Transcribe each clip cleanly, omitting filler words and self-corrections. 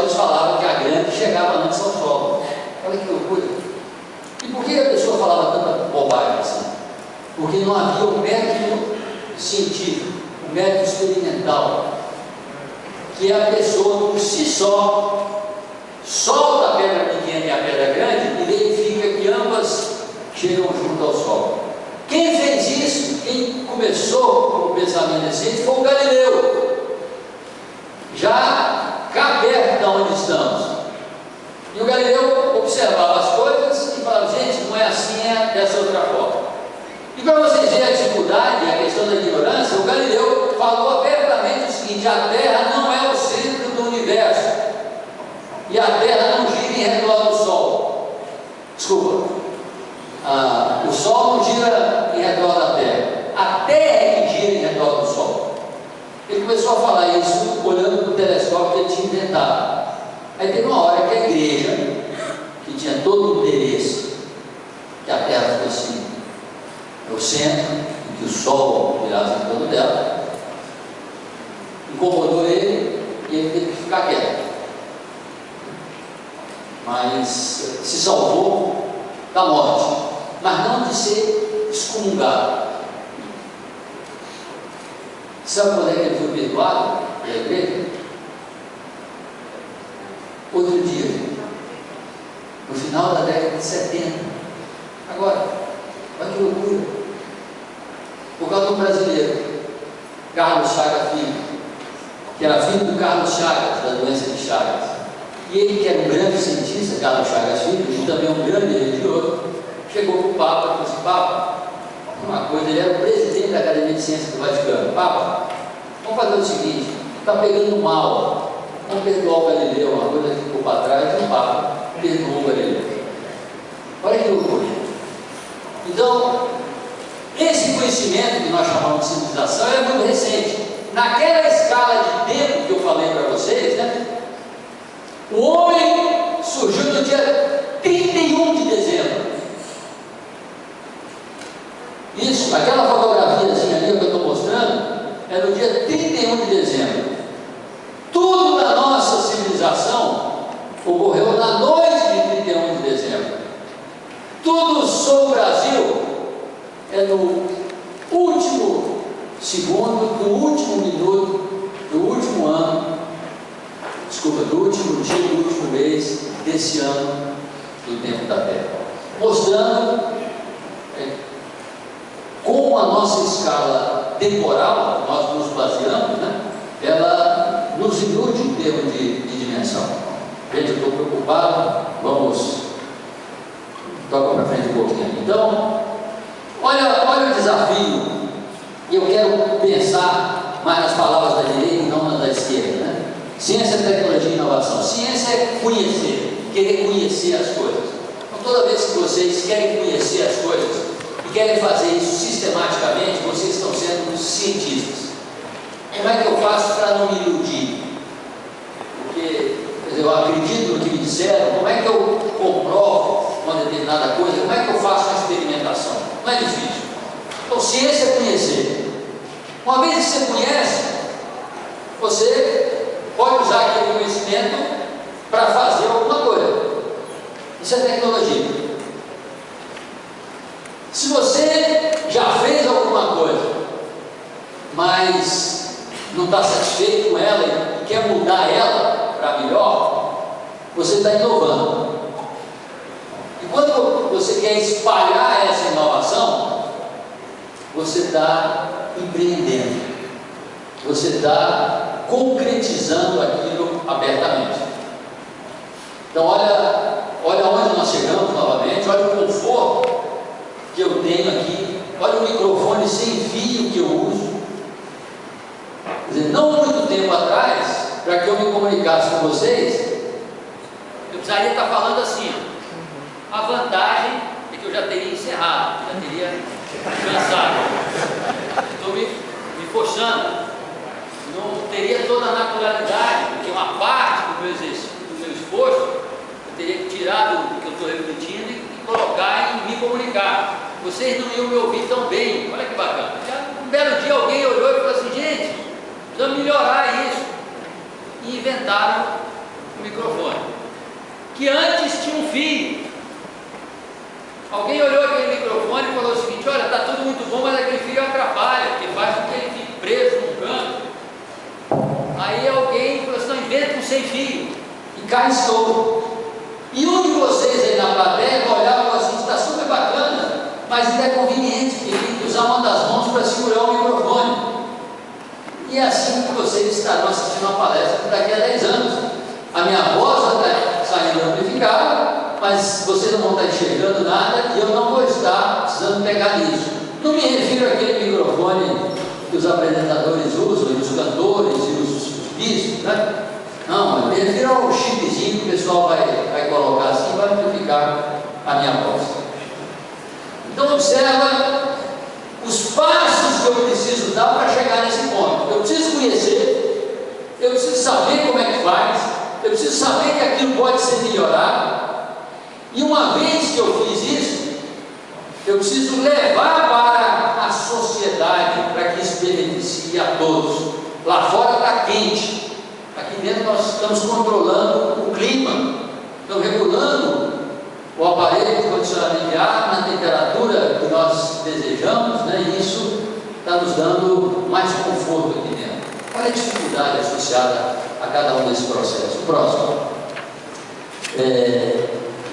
eles falavam que a grande chegava antes ao solo. Olha que loucura. E por que a pessoa falava tanta bobagem assim? Porque não havia o método científico, o método experimental, que a pessoa por si só solta a pedra pequena e a pedra grande e verifica que ambas chegam junto ao solo. Quem fez isso, quem começou com o pensamento assim, foi o Galileu, já cá perto de onde estamos. E o Galileu observava as coisas e falava: gente, não é assim, é dessa outra forma. E para vocês verem a dificuldade, a questão da ignorância, o Galileu falou abertamente o seguinte: a Terra não é o centro do universo, e a Terra não gira em redor do Sol. Desculpa, o Sol não gira em redor da Terra, a Terra é que gira em redor do Sol. Ele começou a falar isso olhando para o telescópio que ele tinha inventado. Aí teve uma hora que a igreja, que tinha todo o interesse que a Terra fosse no centro, e que o Sol virasse em torno dela, incomodou ele e ele teve que ficar quieto. Mas se salvou da morte, mas não de ser excomungado. Sabe quando é que ele foi perdoado pela igreja? Outro dia, no final da década de 70. Agora, olha que loucura. Por causa do brasileiro, Carlos Chagas Filho, que era filho do Carlos Chagas, da doença de Chagas. E ele, que era um grande cientista, Carlos Chagas Filho, e também um grande religioso, chegou para o Papa e falou assim: Papa, uma coisa, ele era o presidente da Academia de Ciências do Vaticano. Papa, vamos fazer o seguinte, está pegando mal, vamos perdoar o Galileu, uma coisa que ficou para trás, e o Papa perdoou o Galileu. Olha que loucura. Então, esse conhecimento que nós chamamos de civilização é muito recente. Naquela escala de tempo que eu falei para vocês, né, o homem surgiu no dia 31 de dezembro. Isso, aquela fotografiazinha ali que eu estou mostrando, é no dia 31 de dezembro. Tudo da nossa civilização ocorreu na noite de 31 de dezembro. Tudo sobre o Brasil é no último segundo, do último minuto, do último ano, desculpa, do último dia, do último mês desse ano do tempo da Terra, mostrando como a nossa escala temporal, nós nos baseamos, né, ela nos ilude em termos de dimensão. Gente, eu estou preocupado, vamos, toca para frente um pouquinho. Então, olha o desafio, e eu quero pensar mais nas palavras da direita e não nas da esquerda, né? Ciência, tecnologia e inovação. Ciência é conhecer, querer conhecer as coisas. Então, toda vez que vocês querem conhecer as coisas e querem fazer isso sistematicamente, vocês estão sendo cientistas. Como é que eu faço para não me iludir? Porque, quer dizer, eu acredito no que me disseram. Como é que eu comprovo uma determinada coisa? Como é que eu faço uma experimentação? Não é difícil. Então, ciência é conhecer. Uma vez que você conhece, você pode usar aquele conhecimento para fazer alguma coisa. Isso é tecnologia. Se você já fez alguma coisa, mas não está satisfeito com ela e quer mudar ela para melhor, você está inovando. E quando você quer espalhar essa inovação, você está empreendendo, você está concretizando aquilo abertamente. Então, olha onde nós chegamos novamente, olha o conforto que eu tenho aqui, olha o microfone sem fio que eu uso. Quer dizer, não muito tempo atrás, para que eu me comunicasse com vocês, eu precisaria estar falando assim. A vantagem é que eu já teria encerrado, já teria cansado. Estou me forçando. Não teria toda a naturalidade, porque uma parte do meu exercício, do meu esforço, eu teria que tirar do que eu estou repetindo e colocar em me comunicar. Vocês não iam me ouvir tão bem. Olha que bacana. Um belo dia alguém olhou e falou assim: gente, precisamos melhorar isso. E inventaram que antes tinha um fio. Alguém olhou aquele microfone e falou o seguinte: olha, está tudo muito bom, mas aquele fio atrapalha, porque faz com que ele fique preso num canto. Aí alguém falou assim: não, inventa um sem fio. E cá estou. E um de vocês aí na plateia vai olhar e falar assim: está super bacana, mas ainda é conveniente que tem que usar uma das mãos para segurar o microfone. E é assim que vocês estarão assistindo uma palestra daqui a 10 anos. A minha voz vai estar saindo amplificada, mas vocês não vão estar enxergando nada e eu não vou estar precisando pegar nisso. Não me refiro àquele microfone que os apresentadores usam, e os cantores e os bispos, né? Não, eu me refiro ao chipzinho que o pessoal vai colocar assim e vai amplificar a minha voz. Então observa os passos que eu preciso dar para chegar nesse ponto. Eu preciso conhecer, eu preciso saber como é que faz, eu preciso saber que aquilo pode ser melhorado. E uma vez que eu fiz isso, eu preciso levar para a sociedade, para que isso beneficie a todos. Lá fora está quente, aqui dentro nós estamos controlando o clima, estamos regulando o aparelho de condicionamento de ar na temperatura que nós desejamos, né? E isso está nos dando mais conforto aqui dentro. Olha a dificuldade associada a cada um desses processos. O próximo.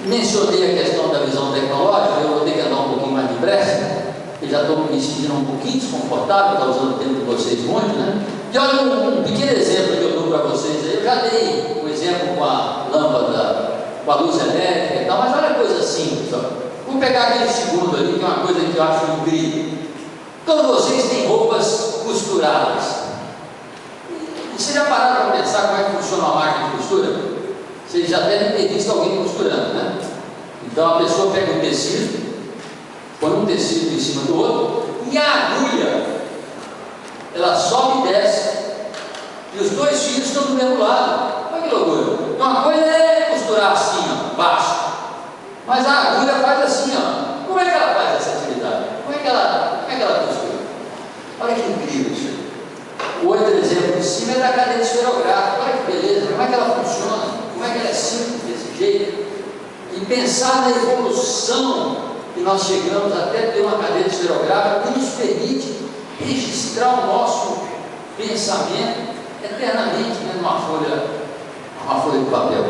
Mencionei a questão da visão tecnológica, eu vou ter que andar um pouquinho mais depressa, porque já estou me sentindo um pouquinho desconfortável, está usando o tempo de vocês muito, né? E olha um pequeno exemplo que eu dou para vocês aí. Eu já dei um exemplo com a lâmpada, com a luz elétrica e tal, mas olha a coisa simples, ó. Vou pegar aquele segundo ali, que é uma coisa que eu acho incrível. Todos vocês têm roupas costuradas. E vocês já pararam para pensar como é que funciona a máquina de costura? Vocês já devem ter visto alguém costurando, né? Então a pessoa pega o tecido, põe um tecido em cima do outro, e a agulha, ela sobe e desce, e os dois fios estão do mesmo lado. Olha que loucura. Então uma coisa é costurar assim, ó, baixo, mas a agulha faz assim, ó. Como é que ela faz essa atividade? Como é que ela costura? Olha que incrível isso aí. O outro exemplo de cima é da cadeira esferográfica. Olha que beleza, como é que ela funciona? Como é que ela é simples desse jeito? E pensar na evolução que nós chegamos até ter uma cadeira esferográfica que nos permite registrar o nosso pensamento eternamente, né, numa folha de papel.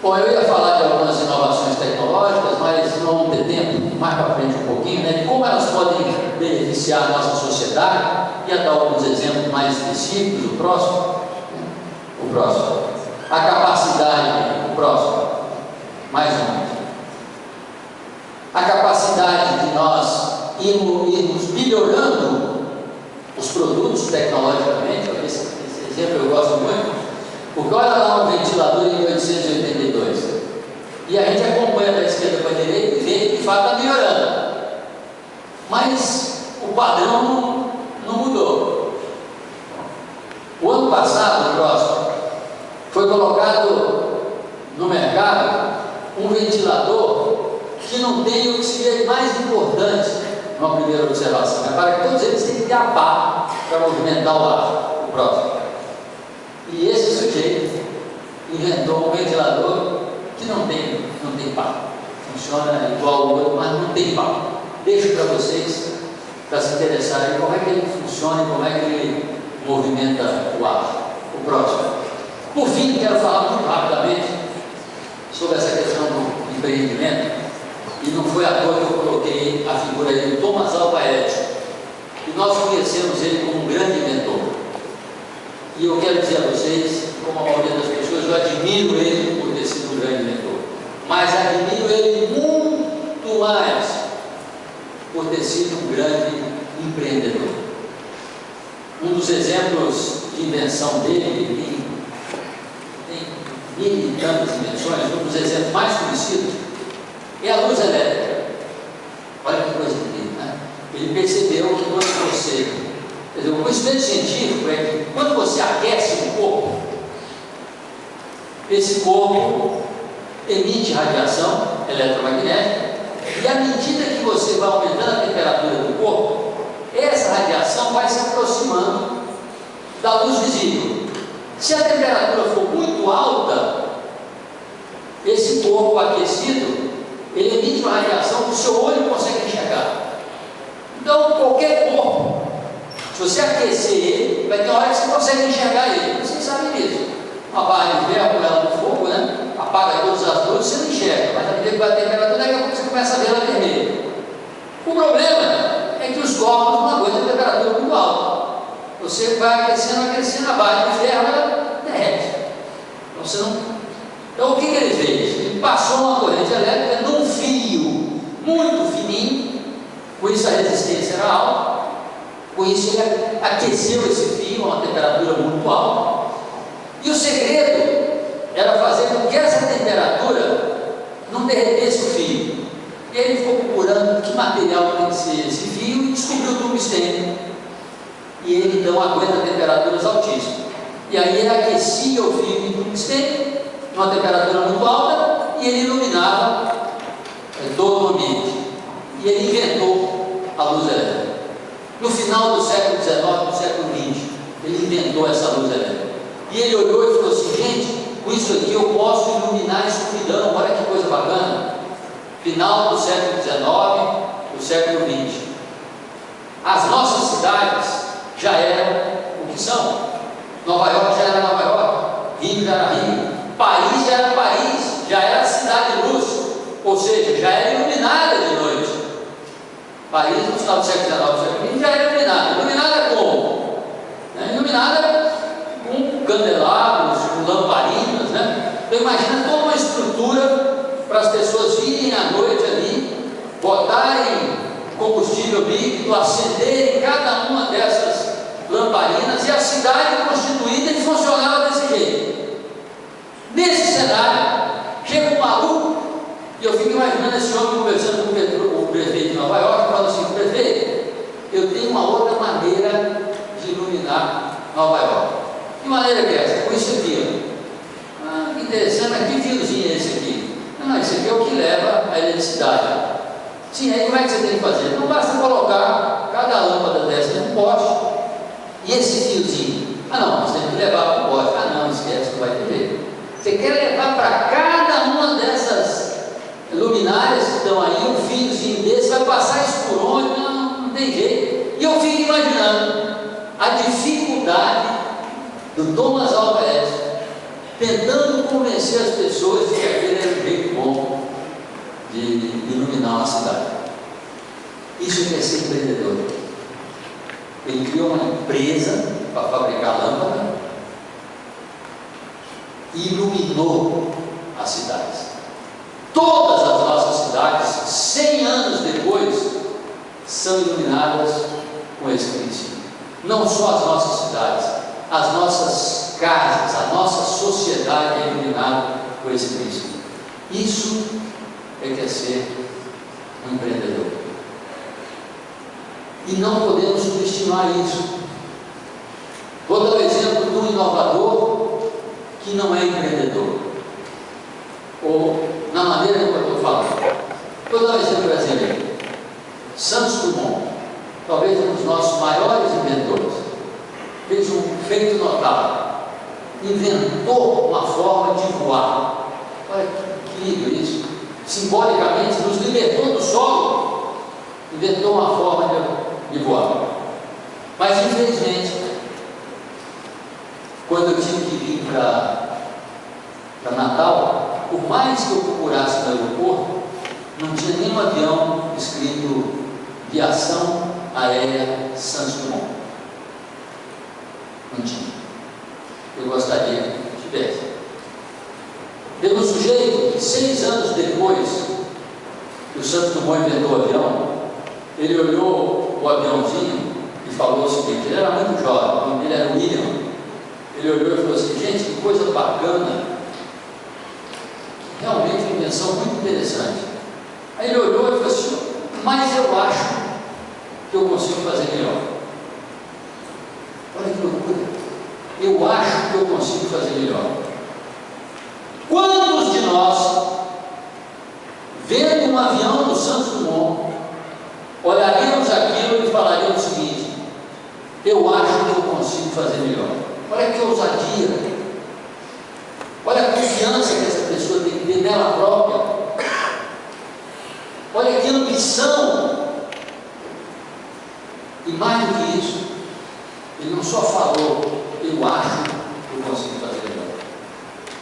Bom, eu ia falar de algumas inovações tecnológicas, mas não vamos ter tempo, mais para frente um pouquinho, né, de como elas podem beneficiar a nossa sociedade. Ia dar alguns exemplos mais específicos. O próximo. A capacidade, o próximo, mais um. A capacidade de nós irmos melhorando os produtos tecnologicamente. Esse exemplo eu gosto muito, porque olha lá um ventilador em 1882, e a gente acompanha da esquerda para a direita e vê que de fato está melhorando, mas o padrão não mudou. O ano passado, o próximo, foi colocado no mercado um ventilador que não tem o que seria mais importante, numa primeira observação, é para que todos eles tenham que ter a pá para movimentar o ar. O próximo. E esse sujeito inventou um ventilador que não tem pá. Funciona igual o outro, mas não tem pá. Deixo para vocês, para se interessarem, como é que ele funciona e como é que ele movimenta o ar. O próximo. Por fim, quero falar muito rapidamente sobre essa questão do empreendimento, e não foi à toa que eu coloquei a figura aí do Thomas Alva Edison, e nós conhecemos ele como um grande inventor. E eu quero dizer a vocês, como a maioria das pessoas, eu admiro ele por ter sido um grande inventor, mas admiro ele muito mais por ter sido um grande empreendedor. Um dos exemplos de invenção dele, tem mil e tantas invenções, um dos exemplos mais conhecidos é a luz elétrica. Olha que coisa incrível, né? Ele percebeu que quando você, quer dizer, o conhecimento científico é que quando você aquece um corpo, esse corpo emite radiação eletromagnética, e à medida que você vai aumentando a temperatura do corpo, essa radiação vai se aproximando da luz visível. Se a temperatura for muito alta, esse corpo aquecido, ele emite uma radiação que o seu olho consegue enxergar. Então, qualquer corpo, se você aquecer ele, vai ter hora que você consegue enxergar ele. Vocês sabem disso. Uma barra de ferro com ela no fogo, né? Apaga todas as luzes, você não enxerga. Mas à medida que vai a temperatura, daqui a pouco você começa a ver ela vermelha. O problema é que os corpos não aguentam a temperatura muito alta. Você vai aquecendo a barra de ferro, ela derrete. Então, você não... então o que ele fez? Ele passou uma corrente elétrica num fio muito fininho, com isso a resistência era alta, com isso ele aqueceu esse fio a uma temperatura muito alta, e o segredo era fazer com que essa temperatura não derretesse o fio. E ele ficou procurando que material tem que ser esse fio e descobriu o tungstênio. E ele então aguenta temperaturas altíssimas. E aí ele aquecia o fio de tungstênio uma temperatura muito alta e ele iluminava todo o ambiente. E ele inventou a luz elétrica. No final do século XIX, no século XX, ele inventou essa luz elétrica. E ele olhou e falou assim: gente, com isso aqui eu posso iluminar a escuridão, olha que coisa bacana. Final do século XIX, do século XX. As nossas cidades já eram o que são. Nova York já era Nova York, Rio já era Rio, Paris já era Paris, já era cidade de luz, ou seja, já era iluminada de noite. Paris no final do século XIX, século XX já era iluminada. Iluminada como? Iluminada com candelabros, com lamparinas, né? Então imagina toda uma estrutura para as pessoas virem à noite ali, botarem combustível líquido, acenderem cada uma dessas lamparinas, e a cidade constituída e funcionava desse jeito. Nesse cenário, chega um maluco, e eu fico imaginando esse homem conversando com o prefeito de Nova York, falando assim: prefeito, eu tenho uma outra maneira de iluminar Nova York. Que maneira que é essa? Com isso aqui, ó. Ah, que interessante, mas que fiozinho é esse aqui? Não, esse aqui é o que leva a eletricidade. Sim, aí como é que você tem que fazer? Não basta colocar cada lâmpada dessa num poste, e esse fiozinho, ah não, você tem que levar para o poste. Ah não, esquece, não vai ter jeito. Você quer levar para cada uma dessas luminárias que estão aí um fiozinho desse, vai passar isso por onde? Não tem jeito. E eu fico imaginando a dificuldade do Thomas Alva Edison tentando convencer as pessoas de que aquele era um jeito bom de iluminar uma cidade. Isso é ser empreendedor. Ele criou uma empresa para fabricar lâmpada e iluminou as cidades. Todas as nossas cidades, 100 anos depois, são iluminadas com esse princípio. Não só as nossas cidades, as nossas casas, a nossa sociedade é iluminada por esse princípio. Isso é que é ser um empreendedor. E não podemos subestimar isso. Vou dar o exemplo de um inovador que não é empreendedor, ou na maneira como eu estou falando. Vou dar um exemplo brasileiro. Santos Dumont, talvez um dos nossos maiores inventores, fez um feito notável. Inventou uma forma de voar. Olha que incrível isso. Simbolicamente nos libertou do solo, inventou uma forma de voar. Mas infelizmente, quando eu tive que vir para Natal, por mais que eu procurasse no aeroporto, não tinha nenhum avião escrito Viação Aérea Santos Dumont. Não tinha. Eu gostaria que tivesse. Teve um sujeito que 6 anos depois que o Santos Dumont inventou o avião, ele olhou o aviãozinho e falou o seguinte: ele era muito jovem, o nome dele era William. Ele olhou e falou assim: gente, que coisa bacana, realmente uma invenção muito interessante. Aí ele olhou e falou assim: mas eu acho que eu consigo fazer melhor. Olha que loucura. Eu acho que eu consigo fazer melhor. Quantos de nós, vendo um avião do Santos Dumont, olharíamos aquilo e falaríamos o seguinte: eu acho que eu consigo fazer melhor? Olha que ousadia! nela própria. Olha que ambição! E mais do que isso, ele não só falou, eu acho que eu consigo fazer melhor.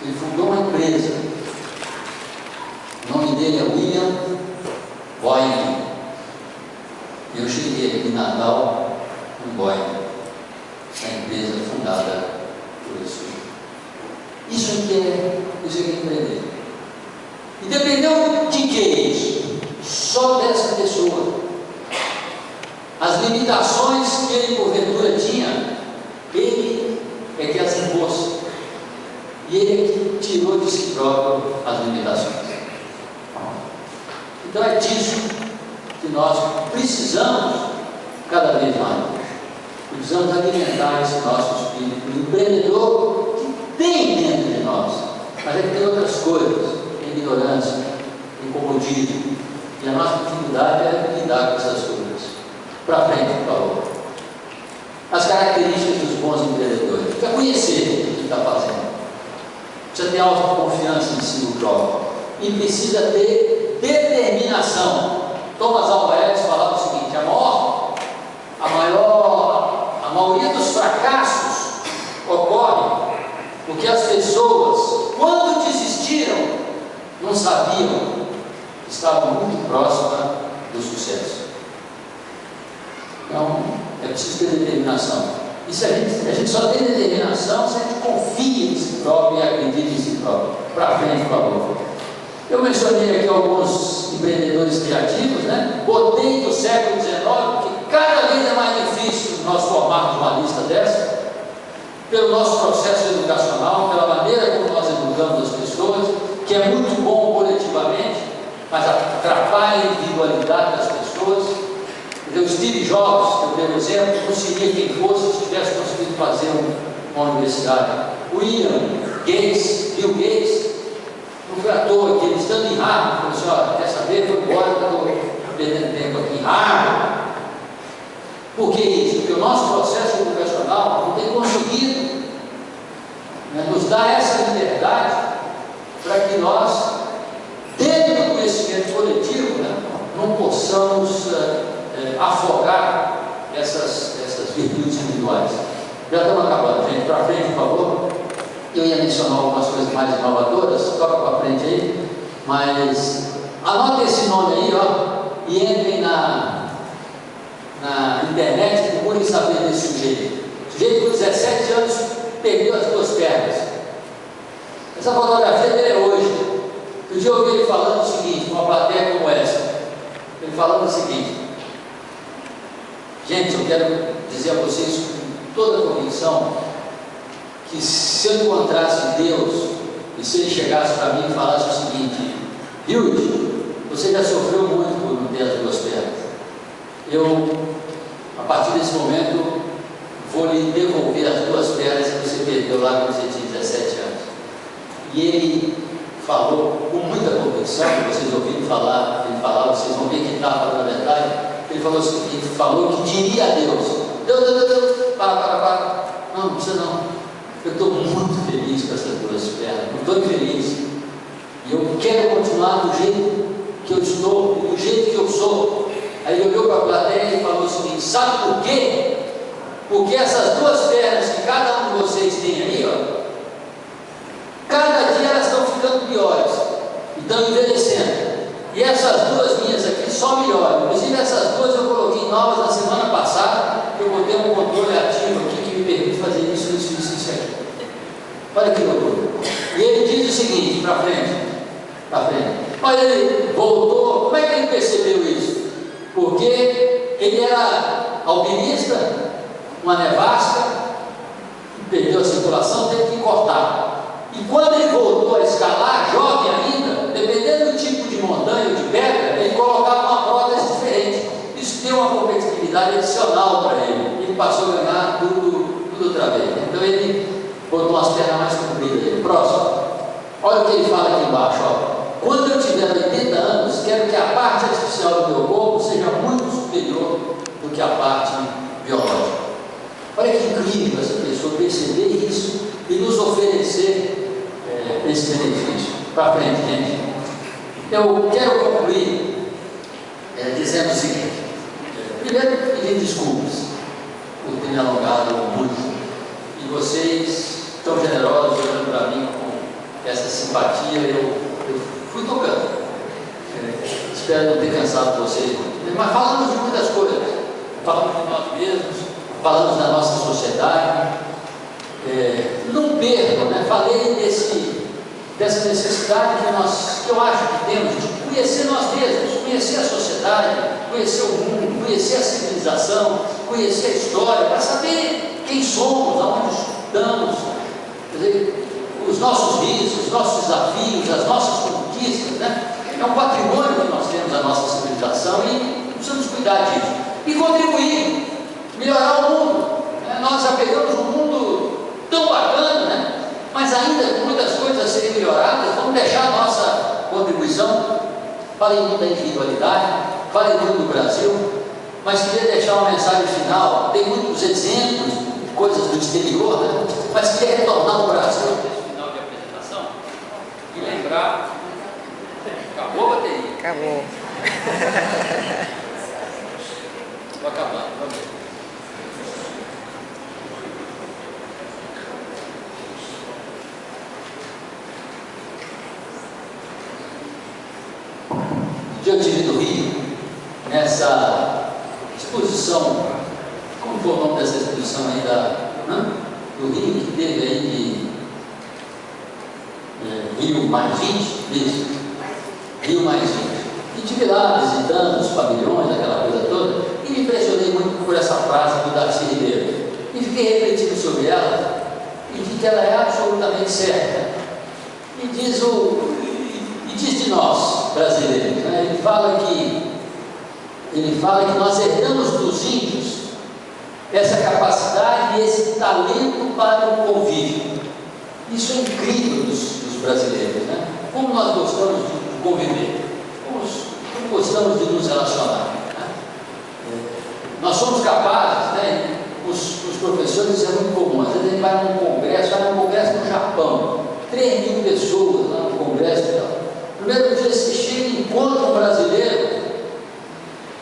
Ele fundou uma empresa. O nome dele é William Boeing. Eu cheguei aqui em Natal com Boeing, essa empresa fundada por isso. Isso é que é empreender. E dependeu de que isso? Só dessa pessoa. As limitações que ele porventura tinha, ele é que as impôs. E ele é que tirou de si próprio as limitações. Então é disso que nós precisamos cada vez mais. Precisamos alimentar esse nosso espírito empreendedor que tem dentro de nós, mas é que tem outras coisas, tem ignorância, tem comodismo, e a nossa dificuldade é lidar com essas coisas. Para frente, por favor. As características dos bons empreendedores. Precisa conhecer o que está fazendo. Precisa ter autoconfiança em si próprio. E precisa ter determinação. Thomas Alva Edison falava o seguinte: a maioria dos fracassos ocorre porque as pessoas, quando desistiram, não sabiam que estavam muito próximas do sucesso. Então, é preciso ter determinação. Isso a gente só tem determinação se a gente confia em si próprio e acredita em si próprio. Para frente, por favor. Eu mencionei aqui alguns empreendedores criativos, né? Botei do século XIX, que cada vez é mais difícil nós formarmos uma lista dessa, pelo nosso processo educacional, pela maneira como nós educamos as pessoas, que é muito bom coletivamente, mas atrapalha a individualidade das pessoas. O Steve Jobs, que eu dei um exemplo, não seria quem fosse se tivesse conseguido fazer uma universidade. William Gates, Bill Gates, não foi à toa que ele, estando em Harvard, falou assim: olha, quer saber, foi embora que eu estou perdendo tempo aqui em Harvard. Por que isso? Porque o nosso processo educacional não tem conseguido, né, nos dar essa liberdade para que nós, dentro do conhecimento coletivo, né, não possamos afogar essas virtudes individuais. Já estamos acabando, gente. Para frente, por favor. Eu ia mencionar algumas coisas mais inovadoras, toca para frente aí, mas anote esse nome aí, ó, e entrem na internet e procurem saber desse sujeito. O sujeito com 17 anos perdeu as duas pernas. Essa fotografia dele é hoje. Um dia eu ouvi ele falando o seguinte, uma plateia como essa, ele falando o seguinte: gente, eu quero dizer a vocês com toda a convicção que se eu encontrasse Deus e se ele chegasse para mim e falasse o seguinte: Hilde, você já sofreu muito por não ter as duas pernas. Eu, a partir desse momento, vou lhe devolver as duas pernas que você perdeu lá quando você tinha 17 anos. E ele falou com muita convicção, vocês ouviram falar, ele falava, vocês vão ver que estava na verdade. Ele falou que diria a Deus: Deus, para. Não precisa não. Eu estou muito feliz com essas duas pernas, estou feliz. E eu quero continuar do jeito que eu estou, do jeito que eu sou. Aí ele olhou para a plateia e falou o seguinte: sabe por quê? Porque essas duas pernas que cada um de vocês tem aí, ó, cada dia elas estão ficando piores, estão envelhecendo. E essas duas minhas aqui só melhoram. Inclusive essas duas eu coloquei novas na semana passada, que eu botei um controle ativo aqui que me permite fazer isso aqui. Olha que loucura. E ele diz o seguinte, para frente. Olha, ele voltou. Como é que ele percebeu isso? Porque ele era alpinista, uma nevasca, perdeu a circulação, teve que cortar. E quando ele voltou a escalar, jovem ainda, dependendo do tipo de montanha ou de pedra, ele colocava uma prótese diferente. Isso deu uma competitividade adicional para ele. Ele passou a ganhar tudo outra vez. Então ele botou umas pernas mais compridas. Próximo. Olha o que ele fala aqui embaixo. Ó. Quando eu tiver 80 anos, quero que a parte artificial do meu corpo seja muito superior do que a parte biológica. Olha que incrível essa pessoa perceber isso e nos oferecer esse benefício. para frente, gente. Eu quero concluir dizendo o seguinte: primeiro, pedir desculpas por ter me alongado muito, e vocês, tão generosos, olhando para mim com essa simpatia, eu fui tocando. Espero não ter cansado vocês, mas falamos de muitas coisas, falamos de nós mesmos, falamos da nossa sociedade. Não perco, né? Falei dessa necessidade que eu acho que temos de conhecer nós mesmos, conhecer a sociedade, conhecer o mundo, conhecer a civilização, conhecer a história, para saber quem somos, aonde estamos, quer dizer, os nossos riscos, os nossos desafios, as nossas conquistas, né? É um patrimônio que nós temos da nossa civilização e precisamos cuidar disso. E contribuir, melhorar o mundo. Nós já pegamos um mundo tão bacana, né? Mas ainda com muitas coisas a serem melhoradas. Vamos deixar a nossa contribuição. Falei muito da individualidade, falei muito do Brasil, mas queria deixar uma mensagem final. Tem muitos exemplos de coisas do exterior, né? Mas queria retornar ao Brasil. Final de apresentação e lembrar. Acabou a bateria? Acabou. Estou acabando, vamos ver. Eu estive no Rio, nessa exposição, como foi o nome dessa exposição aí do Rio, que teve aí de Rio mais 20, isso, Rio mais 20. E estive lá visitando os pavilhões, aquela coisa toda, e me impressionei muito por essa frase do Darcy Ribeiro. E fiquei refletindo sobre ela, e vi que ela é absolutamente certa. E diz de nós, brasileiros, né? Ele fala que nós herdamos dos índios essa capacidade e esse talento para o convívio. Isso é incrível dos brasileiros, né? Como nós gostamos de conviver, como gostamos de nos relacionar, né? Nós somos capazes, né? Os professores, isso é muito comum. Às vezes a gente vai num congresso no Japão, 3.000 pessoas lá no congresso e tal. Primeiro dia você chega e encontra um brasileiro,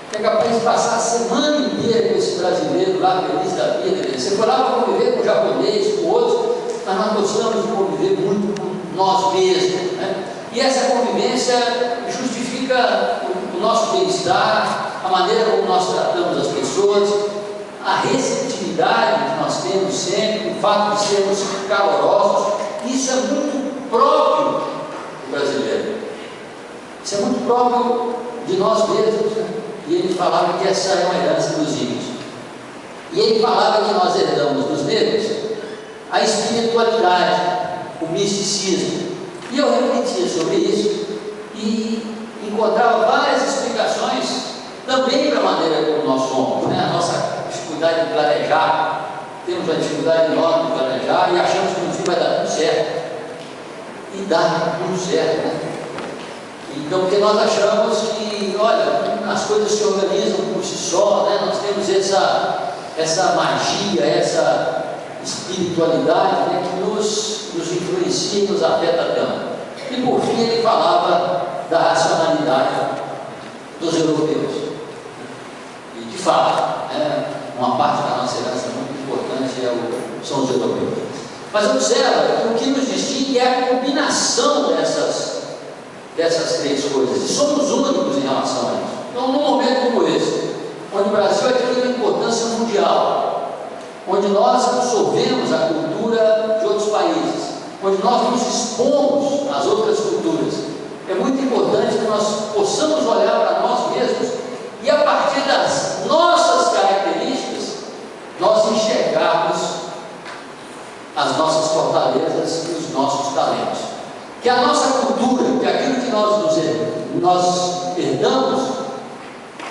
que é capaz de passar a semana inteira com esse brasileiro lá, feliz da vida. Você foi lá para conviver com o japonês, com outros, mas nós gostamos de conviver muito com nós mesmos, né? E essa convivência justifica o nosso bem-estar, a maneira como nós tratamos as pessoas, a receptividade que nós temos sempre, o fato de sermos calorosos. Isso é muito próprio do brasileiro. Isso é muito próprio de nós mesmos, né? E ele falava que essa é uma herança dos índios. E ele falava que nós herdamos dos negros a espiritualidade, o misticismo. E eu refletia sobre isso e encontrava várias explicações também para a maneira como nós somos, né? A nossa dificuldade de planejar. Temos uma dificuldade enorme de planejar e achamos que no fim vai dar tudo certo. E dá tudo certo, né? Então, porque nós achamos que, olha, as coisas se organizam por si só, né? Nós temos essa magia, essa espiritualidade, né, que nos influencia e nos afeta tanto. E por fim ele falava da racionalidade dos europeus. E de fato, uma parte da nossa herança muito importante são os europeus. Mas observa que o que nos distingue é a combinação dessas três coisas, e somos únicos em relação a isso. Então, num momento como esse, onde o Brasil adquire uma importância mundial, onde nós absorvemos a cultura de outros países, onde nós nos expomos às outras culturas, é muito importante que nós possamos olhar para nós mesmos e, a partir das nossas características, nós enxergarmos as nossas fortalezas e os nossos talentos. Que a nossa cultura, que aquilo que nós herdamos,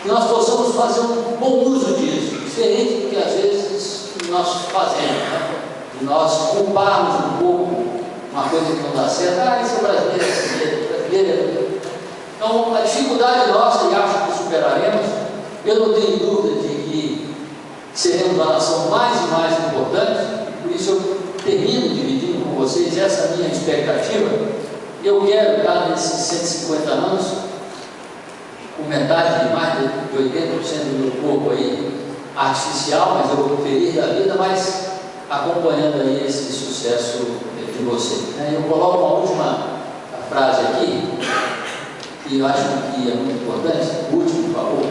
que nós possamos fazer um bom uso disso, diferente do que às vezes nós fazemos, né? E nós culparmos um pouco uma coisa que não dá certo. Esse é brasileiro. Então, a dificuldade nossa, e acho que superaremos, eu não tenho dúvida de que seremos a nação mais e mais importante. Por isso eu termino dividindo com vocês essa minha expectativa Eu quero estar nesses 150 anos, com metade de mais de 80% do meu corpo aí, artificial, mas eu vou feliz da vida, mas acompanhando aí esse sucesso de você. Eu coloco uma última frase aqui, que eu acho que é muito importante, o último, por favor,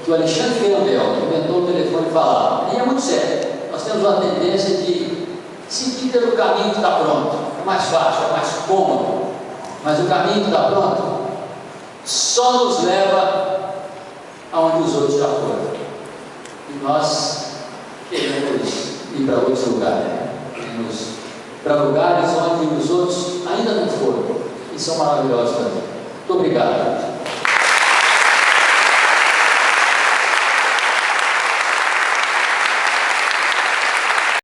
que o Alexandre Campbell, que inventou o telefone, falava, e é muito sério, nós temos uma tendência de seguir pelo caminho que está pronto, é mais fácil, é mais cômodo, mas o caminho que está pronto só nos leva aonde os outros já foram. E nós queremos ir para outros lugares, para lugares onde os outros ainda não foram, e são maravilhosos também. Muito obrigado.